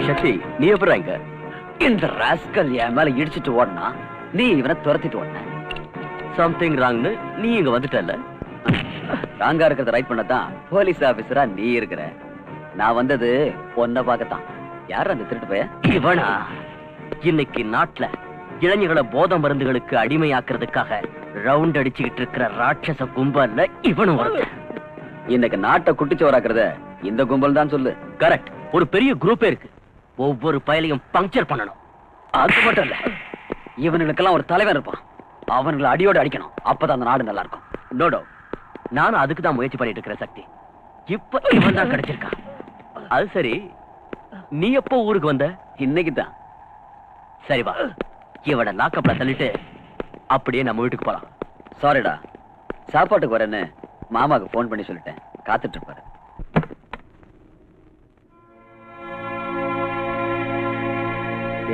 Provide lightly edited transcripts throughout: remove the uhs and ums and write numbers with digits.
சக்தி, நீ எப்படி இங்க? இந்த ராஸ்கல் என் மேல இடிச்சிட்டு ஓடனா நீ இவனை துரத்திட்டு ஓடன. சம்திங் ராங்னு நீ இங்க வந்துட்டல. ராங்கா இருக்கிறத ரைட் பண்ணதான் போலீஸ் ஆபீசரா நீ இருக்கிற. நான் வந்தது பொண்ண பார்க்கத்தான். யார் அந்த திருட்டு பைய? இவனா? இன்னைக்கு நாட்டுல இளைஞர்களை போத மருந்துகளுக்கு அடிமையாக்குறதுக்காக ரவுண்ட் அடிச்சுக்கிட்டு இருக்கிற ராட்சச கும்பல்ல இவனும் வருது. இன்னைக்கு நாட்டை குட்டிச்சோராக்குறத இந்த கும்பல் தான் சொல்லு. கரெக்ட். ஒரு பெரிய குரூப்பே இருக்கு. ஒவ்வொரு பயலையும் பங்க்சர் பண்ணணும். அது மட்டும் இல்ல, இவனுக்கெல்லாம் ஒரு தலைவன் இருப்பான். அவனுங்களை அடியோடு அடிக்கணும். அப்பதான் அந்த நாடு நல்லா இருக்கும். நோடோ, நானும் அதுக்கு தான் முயற்சி பண்ணிட்டு இருக்கிற சக்தி. இப்ப இவன் தான் கிடைச்சிருக்கான். அது சரி, நீ எப்போ ஊருக்கு வந்த? இன்னைக்கு தான். சரி வா, இவட லாக்கப்ல தள்ளிட்டு அப்படியே நம்ம வீட்டுக்கு போலாம். சாரிடா, சாப்பாட்டுக்கு வரேன்னு மாமாவுக்கு ஃபோன் பண்ணி சொல்லிட்டேன். காத்துட்டு இருப்பாரு.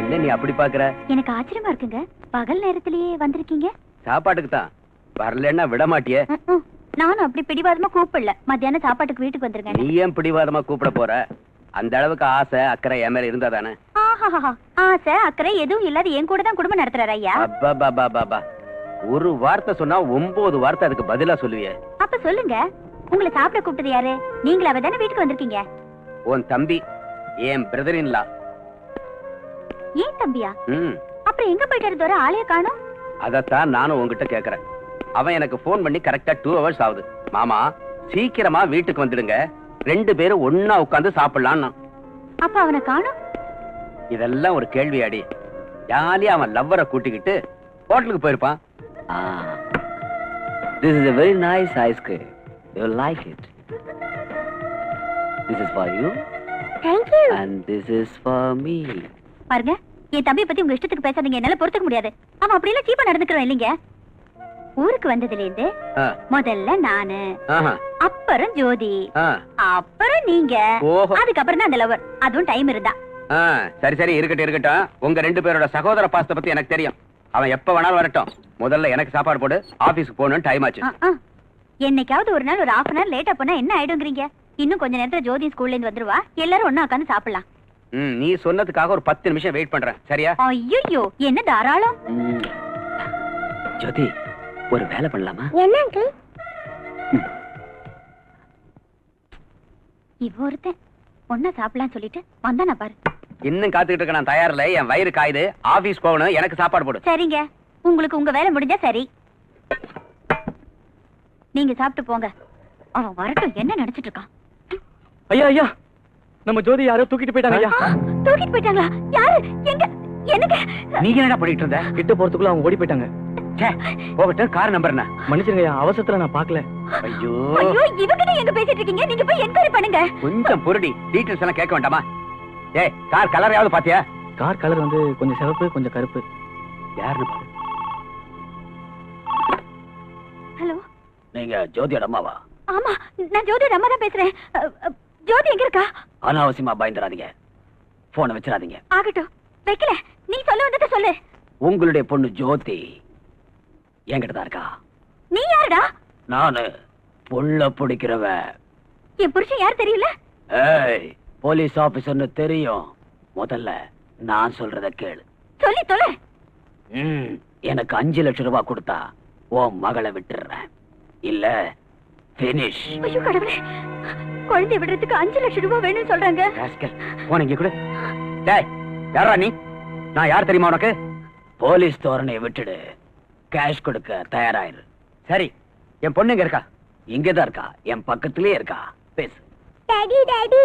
என்ன நீ அப்படி பாக்குற? எனக்கு ஆச்சரியமா இருக்குங்க, பகல் நேரத்திலேயே வந்திருக்கீங்க. சாப்பாட்டுக்கு தான், வரலன்னா விட மாட்டியே. நானும் அப்படி பிடிவாதமா கூப்பிடல, மத்தியானம் சாப்பாட்டுக்கு வீட்டுக்கு வந்துருங்க. நீ ஏன் பிடிவாதமா கூப்பிட போற? அந்த அளவுக்கு ஆசை அக்கறை என் மேல இருந்தா தானே. ஆசை அக்கறை எதுவும் இல்லாத என் கூட தான் குடும்பம் நடத்துறாரு ஐயா. அப்பா, ஒரு வார்த்தை சொன்னா 9 வார்த்தை அதுக்கு பதிலா சொல்லுவியே. அப்ப சொல்லுங்க, உங்களை சாப்பிட கூப்பிட்டது யாரு? நீங்களாவே தானே வீட்டுக்கு வந்திருக்கீங்க. உன் தம்பி, என் பிரதர் இன் லா. ஏன் தம்பியா? அப்புறம் எங்க போயிட்டாரு தோற? ஆளைய காணோம். அதத்தான் நானும் உங்ககிட்ட கேக்குறேன். அவன் எனக்கு போன் பண்ணி கரெக்டா 2 hours ஆகுது. மாமா சீக்கிரமா வீட்டுக்கு வந்துடுங்க, 2 பேரும் ஒன்னா உட்கார்ந்து சாப்பிடலாம். அப்ப அவனை காணோம். இதெல்லாம் ஒரு கேள்வியாடி? ஜாலியா அவன் லவ்வரை கூட்டிக்கிட்டு ஹோட்டலுக்கு போயிருப்பான். This is a very nice ice cream. You like it? This is for you. Thank you. And this is for me. பாருங்க, என் தம்பியை பத்தி உங்க இஷ்டத்துக்கு பேசாதீங்க, என்னால பொறுத்துக்க முடியாது. அவன் அப்படி எல்லாம் சீப்பா நடந்துக்கிறோம் இல்லைங்க. ஊருக்கு வந்ததுல இருந்து முதல்ல நானு, அப்புறம் ஜோதி, அப்புறம் நீங்க, அதுக்கப்புறம் தான் அந்த லவர். அதுவும் டைம் இருந்தா. சரி இருக்கட்டும். உங்க 2 பேரோட சகோதர பாசத்தை பத்தி எனக்கு தெரியும். அவன் எப்ப வேணாலும் வரட்டும். முதல்ல எனக்கு சாப்பாடு போடு, ஆபீஸ்க்கு போகணும், டைம் ஆச்சு. என்னைக்காவது ஒரு நாள் ஒரு 1/2 hour லேட்டா போனா என்ன ஆயிடுங்கிறீங்க? இன்னும் கொஞ்ச நேரத்துல ஜோதி ஸ்கூல்ல இருந்து வந்துருவா, எல்லாரும் ஒண்ணா உட்கார்ந்து சாப்பிடலாம். நீ சொன்னதுக்காக ஒரு 10 நிமிஷம் வெயிட் பண்றேன், சரியா? ஐயோ, என்ன தாராளம். ஜோதி, ஒரு வேலை பண்ணலாமா? என்ன அங்கிள்? இவ ஒருத்தன் ஒன்னா சாப்பிடலாம் சொல்லிட்டு வந்தானா பாரு. இன்னும் காத்துக்கிட்டு இருக்க, நான் தயாரில்ல. என் வயிறு காயுது, ஆபீஸ் போகணும், எனக்கு சாப்பாடு போடு. சரிங்க, உங்களுக்கு உங்க வேலை முடிஞ்சா சரி. நீங்க சாப்பிட்டு போங்க, அவன் வரட்டும். என்ன நினைச்சிட்டு இருக்கான்? ஐயா, நம்ம ஜோதி யாரோ தூக்கிட்டு போயிட்டாங்க. ஐயா, தூக்கிட்டு போயிட்டாங்களா? யாரு? எங்க? எனக்கு நீங்க என்ன பண்ணிட்டு இருந்த? கிட்ட போறதுக்குள்ள அவங்க ஓடி போயிட்டாங்க. போகட்டும், கார் நம்பர் என்ன? மன்னிச்சிருங்க, அவசரத்துல நான் பாக்கல. ஐயோ, இவங்கிட்ட எங்க பேசிட்டு இருக்கீங்க? நீங்க போய் என்கொயரி பண்ணுங்க. கொஞ்சம் பொருடி, டீடைல்ஸ் எல்லாம் கேட்க வேண்டாமா? கார் கலர் யாவது பாத்தியா? கார் கலர் வந்து கொஞ்சம் சிவப்பு, கொஞ்சம் கருப்பு. யாருன்னு பாரு. ஹலோ, நீங்க ஜோதியோட அம்மாவா? ஆமா, நான் ஜோதியோட அம்மா தான் பேசுறேன். ஜோதி எங்க இருக்கா? அனாவசியமா பயந்துடாதீங்க, போனை வச்சிடாதீங்க. ஆகட்டும், வைக்கல. நீ சொல்ல வந்தத சொல்லு. உங்களுடைய பொண்ணு ஜோதி என்கிட்ட தான் இருக்கா. நீ யாருடா? நானு புள்ள பிடிக்கிறவ. என் புருஷன் யார் தெரியல? ஏய், போலீஸ் ஆபீசர்னு தெரியும். முதல்ல நான் சொல்றத கேளு. சொல்லி தொலை. எனக்கு 5 லட்சம் ரூபாய் கொடுத்தா உன் மகளை விட்டுறேன், இல்ல finish. ஐயோ கடவுளே, குழந்தை விடுறதுக்கு 5 லட்சம் ரூபாய் வேணும்னு சொல்றாங்க. போனீங்க கூட. டேய், யாரா நீ? நான் யார் தெரியுமா உனக்கு? போலீஸ் தோரணையை விட்டுடு, கேஷ் கொடுக்க தயாராயிரு. சரி, என் பொண்ணு எங்க இருக்கா? இங்கதான் இருக்கா, என் பக்கத்திலேயே இருக்கா. பேசு. Daddy daddy.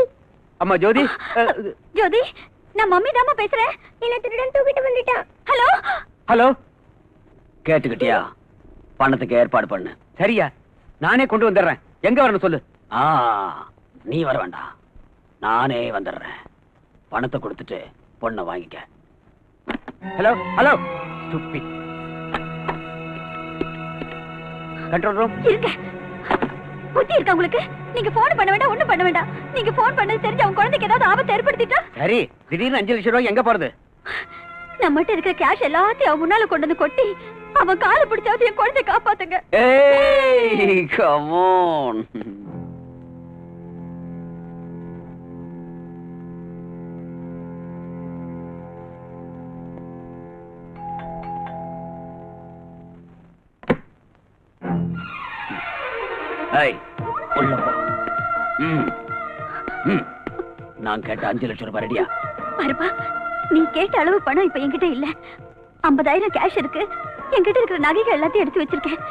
அம்மா ஜோதி. ஜோதி, நான் மம்மி தாமா பேசுறேன். என்ன திருடன் தூக்கிட்டு வந்துட்டான். ஹலோ ஹலோ, கேட்டுக்கிட்டியா? பணத்துக்கு ஏற்பாடு பண்ணு. சரியா, நானே கொண்டு வந்துடுறேன். எங்க வரணும் சொல்லு. நீ வர வேண்டாம், நானே வந்துடுறேன். பணத்தை கொடுத்துட்டு பொண்ணை வாங்கிக்க. Hello hello, stupid. Control room. இருங்க. புத்தி இருக்கா உங்களுக்கு? நீங்க போன் பண்ண வேண்டாம், ஒண்ணும் பண்ண வேண்டாம். நீங்க போன் பண்ணது தெரிஞ்சு அவன் குழந்தைக்கு ஏதாவது ஆபத்து ஏற்படுத்திட்டா? சரி, திடீர்னு 5 லட்சம் ரூபாய் எங்க போறது? நம்மகிட்ட இருக்கிற கேஷ் எல்லாத்தையும் அவன் முன்னால கொண்டு வந்து கொட்டி அவன் காலை பிடிச்சாவது என் குழந்தை காப்பாத்துங்க. ஏய், come on. ஏய், உள்ள போ. நான் கேட்ட 5 லட்சம் ரூபாய் ரெடியா? பாருப்பா, நீ கேட்ட அளவு பணம் இப்ப என்கிட்ட இல்ல. 50,000 கேஷ் இருக்கு. என்கிட்ட இருக்கிற நகைகள் எல்லாத்தையும் எடுத்து வச்சிருக்கேன்.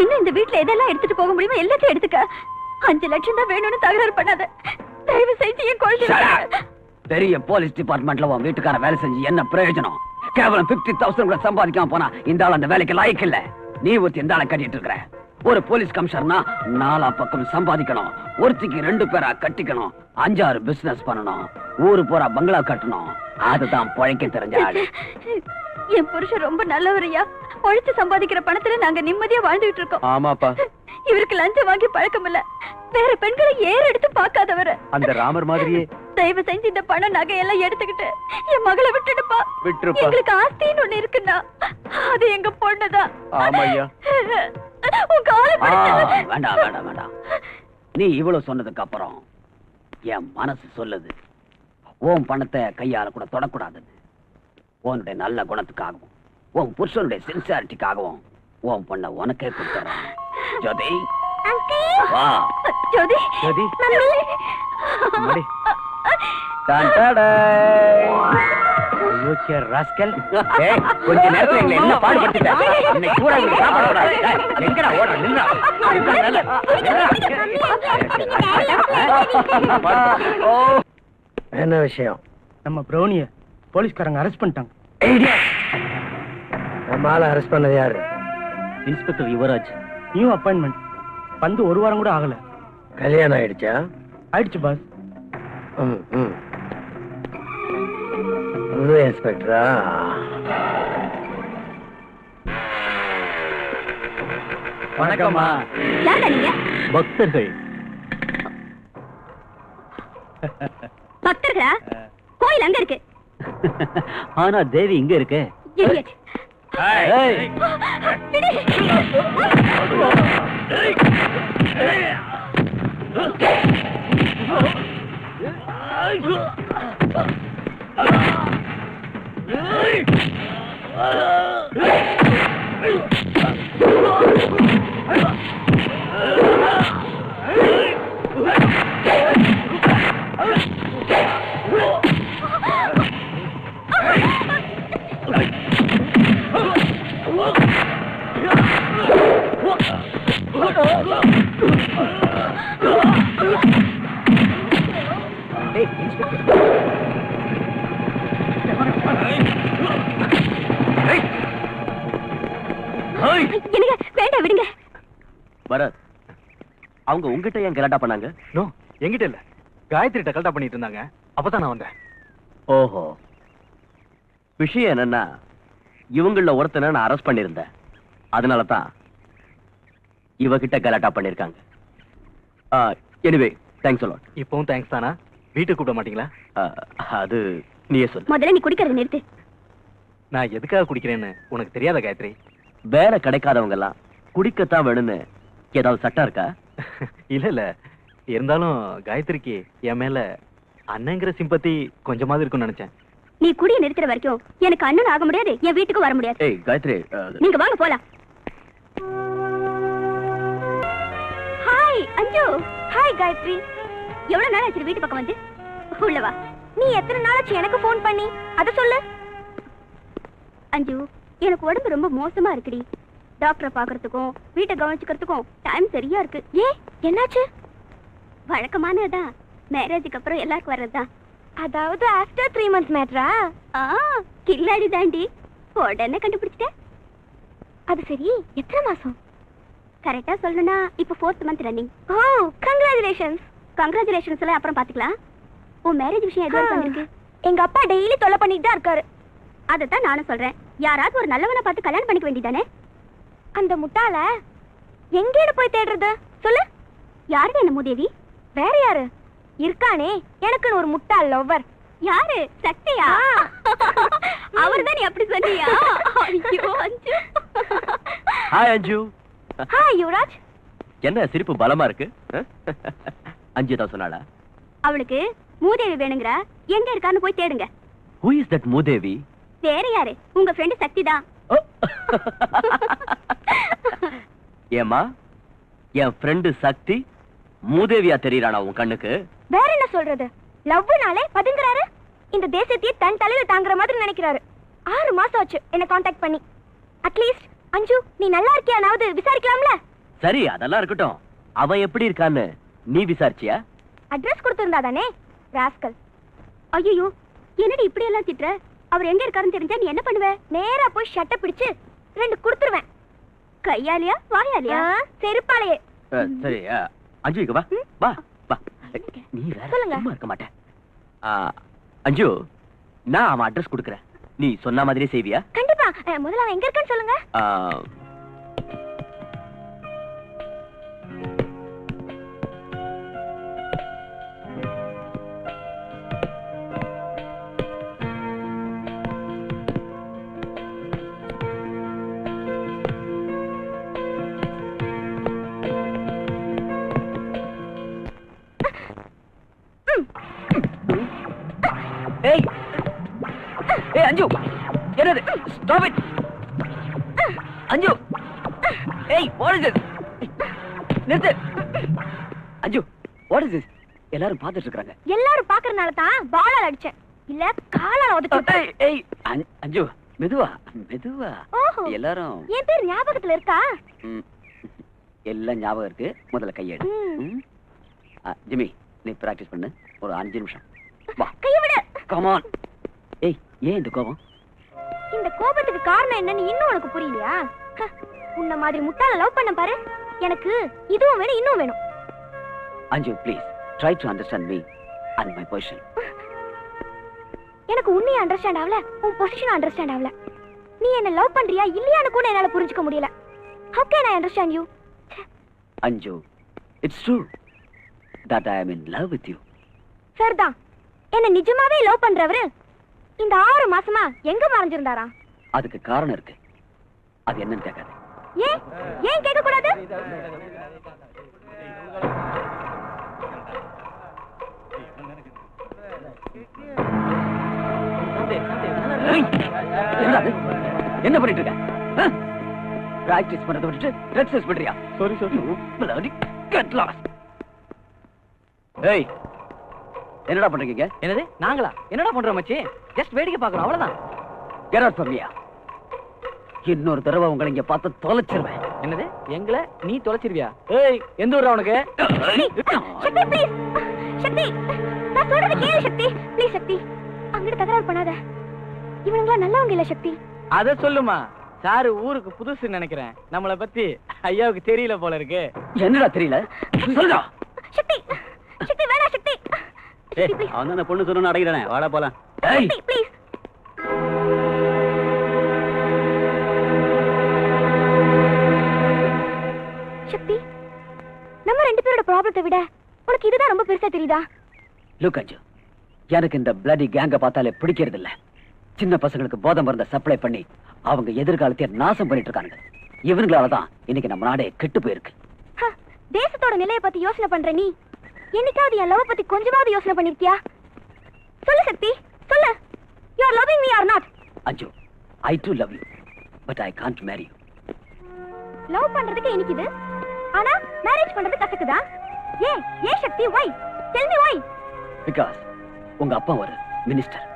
இன்னும் இந்த வீட்டுல எதெல்லாம் எடுத்துட்டு போக முடியுமோ எல்லாத்தையும் எடுத்துக்க. 5 லட்சம் தான் வேணும்னு தகராறு பண்ணாத. தயவு செஞ்சு என் குழந்தை. பெரிய போலீஸ் டிபார்ட்மெண்ட்ல உன் வீட்டுக்கார வேலை செஞ்சு என்ன பிரயோஜனம்? கேவலம் 50,000 கூட சம்பாதிக்காம போனா இந்த ஆள் அந்த வேலைக்கு லாய்க்கு இல்ல. நீ ஊத்தி இந்த ஆளை கட்டிட்டு இருக்கிற. ஒரு போலீஸ் கமிஷனர்னா 4 பக்கம் சம்பாதிக்கணும், ஒருத்திக்கு 2 பேரா கட்டிக்கணும், 5-6 பிசினஸ் பண்ணணும், ஊரு போறா பங்களா கட்டணும். அதுதான் பழைக்க தெரிஞ்ச ஆளு. என் புருஷன் ரொம்ப நல்லவரையா. உழைச்சு சம்பாதிக்கிற பணத்துல நாங்க நிம்மதியா வாழ்ந்துட்டு இருக்கோம். ஆமாப்பா. இவருக்கு லஞ்சம் வாங்கி பழக்கம் இல்ல. வேற பெண்களை ஏற எடுத்து பார்க்காதவரு. அந்த ராமர் மாதிரியே. தயவு செஞ்சு இந்த பணம் நகையெல்லாம் எடுத்துக்கிட்டு என் மகளை விட்டுடுப்பா. விட்டுருப்பா. எங்களுக்கு ஆஸ்தின்னு ஒண்ணு இருக்குன்னா அது எங்க பொண்ணுதான். ஆமாய்யா. உன் காலை வேண்டாம் வேண்டாம் வேண்டாம். நீ இவ்வளவு சொன்னதுக்கு அப்புறம் என் மனசு சொல்லுது உன் பணத்தை கையால கூட தொடக்கூடாதுன்னு. உன்னுடைய நல்ல குணத்துக்காகவும் உன் புருஷனுடைய சின்சியாரிட்டிக்காகவும் உன் பொண்ண உனக்கே கொடுத்துறேன். ஜோதி வா. ஜோதி ஜோதி. மம்மி. கொஞ்ச நேரத்துல எங்களை என்ன பாடுபடுத்திட்ட. இன்னைக்கு கூட உங்களுக்கு சாப்பாடு போடாது. எங்கடா ஓடுற? நின்றா. என்ன விஷயம்? நம்ம ப்ரௌனிய போலீஸ்காரங்க அரெஸ்ட் பண்ணிட்டாங்க. நம்ம ஆளை அரெஸ்ட் பண்ணது யாரு? இன்ஸ்பெக்டர் யுவராஜ். New appointment. வந்து 1 வாரம் கூட ஆகல. கல்யாணம் ஆயிடுச்சா? ஆயிடுச்சு பாஸ். புது இன்ஸ்பெக்டரா? வணக்கம்மா. யாரா நீங்க? பக்தர்கள். பக்தர்களா? கோயில் அங்க இருக்கு. ஆனா தேவி இங்க இருக்கு. Idiot. என்னங்க வேண்டாம் விடுங்க. பரத், அவங்க உங்ககிட்ட ஏன் கலாட்டா பண்ணாங்க? நோ, என்கிட்ட இல்ல. காயத்ரிட்ட கலட்டா பண்ணிட்டு இருந்தாங்க. அப்பதான் நான் வந்தேன். ஓஹோ. விஷயம் என்னன்னா, இவங்கள ஒருத்தனை நான் அரெஸ்ட் பண்ணிருந்தேன். அதனாலதான் இவகிட்ட கலாட்டா பண்ணிருக்காங்க. Anyway, thanks a lot. இப்பவும் தேங்க்ஸ் தானா? வீட்டுக்கு கூப்பிட மாட்டீங்களா? அது நீயே சொல்லு. முதல்ல நீ குடிக்கிறத நிறுத்து. நான் எதுக்காக குடிக்கிறேன்னு உனக்கு தெரியாத காயத்ரி? வேலை கிடைக்காதவங்க எல்லாம் குடிக்கத்தான் வேணும்னு ஏதாவது சட்டம் இருக்கா? இல்ல இல்ல, இருந்தாலும் காயத்ரிக்கு என் மேல அண்ணங்கிற சிம்பத்தி கொஞ்சமாவது இருக்கும்னு நினைச்சேன். நீ குடிய நிறுத்துற வரைக்கும் எனக்கு அண்ணன் ஆக முடியாது, என் வீட்டுக்கு வர முடியாது. ஏய் காயத்ரி, நீங்க வாங்க போலாம். ஹாய் அஞ்சு. ஹாய் காயத்ரி. எவ்வளவு நாள் ஆச்சு வீட்டு பக்கம் வந்து? உள்ள வா. நீ எத்தனை நாள் ஆச்சு எனக்கு ஃபோன் பண்ணி? அத சொல்லு. அஞ்சு, எனக்கு உடம்பு ரொம்ப மோசமா இருக்குடி. டாக்டரை பாக்குறதுக்கும் வீட்டை கவனிச்சுக்கிறதுக்கும் டைம் சரியா இருக்கு. ஏன் என்னாச்சு? வழக்கமானதான், மேரேஜுக்கு அப்புறம் எல்லாருக்கும் வர்றதுதான். அதாவது ஆஃப்டர் 3 months மேட்ரா? கில்லாடி தாண்டி. உடனே கண்டுபிடிச்சிட்ட. அது சரி, எத்தனை மாசம்? கரெக்டா சொல்லணும்னா இப்ப 4th month ரன்னிங். ஓ, கங்க்ராச்சுலேஷன்ஸ். கங்க்ராச்சுலேஷன்ஸ் எல்லாம் அப்புறம் பாத்துக்கலாம். உன் மேரேஜ் விஷயம் எதுவும் பண்ணிருக்கு? எங்க அப்பா டெய்லி தொல்லை பண்ணிட்டு தான் இருக்காரு. அதைத்தான் நானும் சொல்றேன். யாராவது ஒரு நல்லவனை பார்த்து கல்யாணம் பண்ணிக்க வேண்டியதானே? அந்த முட்டாள எங்கேடு போய் தேடுறது சொல்லு. யாரு என்ன மூதேவி? வேற யாரு இருக்கானே எனக்குன்னு ஒரு முட்டாள் லவ்வர். யாரு? சக்தியா? அவர்தான். நீ அப்படி சொன்னியா? ஐயோ அஞ்சு. ஹாய் அஞ்சு. ஹாய் யுவராஜ். என்ன சிரிப்பு பலமா இருக்கு? அஞ்சு தான் சொன்னாளா? அவளுக்கு மூதேவி வேணுங்கறா. எங்க இருக்கான்னு போய் தேடுங்க. Who is that மூதேவி? வேற யாரு? உங்க ஃப்ரெண்ட் சக்தி தான். ஏமா, என் ஃப்ரெண்டு சக்தி மூதேவியா தெரியறானா உன் கண்ணுக்கு? வேற என்ன சொல்றது? லவ்னாலே பதுங்குறாரு. இந்த தேசத்தையே தன் தலையில தாங்குற மாதிரி நினைக்கிறாரு. 6 மாசம் ஆச்சு என்ன காண்டாக்ட் பண்ணி. அட்லீஸ்ட் அஞ்சு, நீ நல்லா இருக்கியானாவது விசாரிக்கலாம்ல? சரி, அதெல்லாம் இருக்கட்டும். அவன் எப்படி இருக்கான்னு நீ விசாரிச்சியா? அட்ரஸ் கொடுத்திருந்தா தானே ராஸ்கல். ஐயோ, என்னடி இப்படி எல்லாம் திட்டுற? அவர் எங்க இருக்காருன்னு தெரிஞ்சா நீ என்ன பண்ணுவ? நேரா போய் ஷட்டை பிடிச்சு 2 கொடுத்துருவேன். கையாலியா வாயாலியா செருப்பாலையே. சரி அஞ்சு இங்க வா வா வா. நீ வேற சொல்லுங்க. சும்மா இருக்க மாட்டேன். அஞ்சு, நான் அவன் அட்ரஸ் கொடுக்குறேன், நீ சொன்ன மாதிரியே செய்வியா? கண்டிப்பா. முதல்ல அவன் எங்க இருக்கான்னு சொல்லுங்க. ஏய் ஏய் அஞ்சு, என்னது? ஸ்டாப் இட் அஞ்சு. ஏய் வாட் இஸ் திஸ்? நிறுத்து அஞ்சு. What is this? எல்லாரும் பார்த்துட்டு இருக்காங்க. எல்லாரும் பாக்குறதுனால தான் பாலால அடிச்சேன், இல்ல காலால உதைச்சேன். ஏய் அஞ்சு, மெதுவா மெதுவா. ஓஹோ, எல்லாரும் என் பேர் ஞாபகத்துல இருக்கா? எல்லாம் ஞாபகம் இருக்கு. முதல்ல கையெடு. ஜிம்மி, நீ பிராக்டிஸ் பண்ணு ஒரு 5 நிமிஷம். வா, கைய விடு. Come on. ஏய், ஏன் இந்த கோபம்? இந்த கோபத்துக்கு காரணம் என்னன்னு இன்னும் உனக்கு புரியலையா? உன்ன மாதிரி முட்டாள லவ் பண்ண பாரு, எனக்கு இதுவும் வேணும் இன்னும் வேணும். அஞ்சு, please try to understand me and my position. எனக்கு உன்னைய அண்டர்ஸ்டாண்ட் ஆகல, உன் பொசிஷன் அண்டர்ஸ்டாண்ட் ஆகல. நீ என்ன லவ் பண்றியா இல்லையான்னு கூட என்னால புரிஞ்சுக்க முடியல. How can I understand you? அஞ்சு, it's true that I am in love with you. சரிதான். என்ன நிஜமாவே லவ் பண்றவரு இந்த 6 மாசமா எங்க மறைஞ்சிருந்தாரா? அதுக்கு காரணம் இருக்கு. அது என்னன்னு கேட்காது. ஏன் ஏன் கேட்க கூடாது? என்ன பண்ணிட்டு இருக்க? பிராக்டிஸ் பண்றதை விட்டுட்டு ட்ரக்ஸ் பண்றியா? Sorry sir. bloody get lost. ஏய், என்னடா பண்றீங்க? என்னது நாங்களா? என்னடா பண்றோம் மச்சி? ஜஸ்ட் வேடிக்கை பார்க்கறோம், அவ்வளவுதான். get out from here. இன்னொரு தடவை உங்களை இங்க பார்த்து தொலைச்சிருவேன். என்னது எங்களை நீ தொலைச்சிருவியா? ஏய், எந்த ஊர்ரா உனக்கு? சக்தி ப்ளீஸ், சக்தி நான் சொல்றது கேளு சக்தி, ப்ளீஸ் சக்தி அங்கிட்டு தகராறு பண்ணாத. இவனுங்களா நல்லவங்க இல்ல சக்தி. அத சொல்லுமா. சாரு ஊருக்கு புதுசு நினைக்கிறேன், நம்மளை பத்தி ஐயாவுக்கு தெரியல போல இருக்கு. என்னடா தெரியல? சொல்லுடா. சக்தி சக்தி வேணா சக்தி. சக்தி ப்ளீஸ். அவன் தான் பொண்ணு சொன்னு அடைக்கிறேன். வாடா போலாம். ஏய், சக்தி ப்ளீஸ். சக்தி, நம்ம 2 பேரோட ப்ராப்ளத்தை விட உனக்கு இதுதான் ரொம்ப பெருசா தெரியுதா? லுக் அஞ்சு, எனக்கு இந்த bloody கேங்க பார்த்தாலே பிடிக்கிறது இல்ல. சின்ன பசங்களுக்கு போதை மருந்த சப்ளை பண்ணி அவங்க எதிர்காலத்தை நாசம் பண்ணிட்டு இருக்காங்க. இவங்களாலதான் இன்னைக்கு நம்ம நாடே கெட்டு போயிருக்கு. தேசத்தோட நிலையை பத்தி யோசனை பண்ற நீ என்னைக்காவது என் லவ் பத்தி கொஞ்சமாவது யோசனை பண்ணிருக்கியா? சொல்லு சக்தி, சொல்லு. You are loving me or not? அஞ்சு, I too love you, but I can't marry you. Love பண்றதுக்கு இனிக்குது, ஆனா மேரேஜ் பண்றது கசக்குதா? ஏன் சக்தி, why? Tell me why? Because உங்க அப்பா ஒரு மினிஸ்டர்.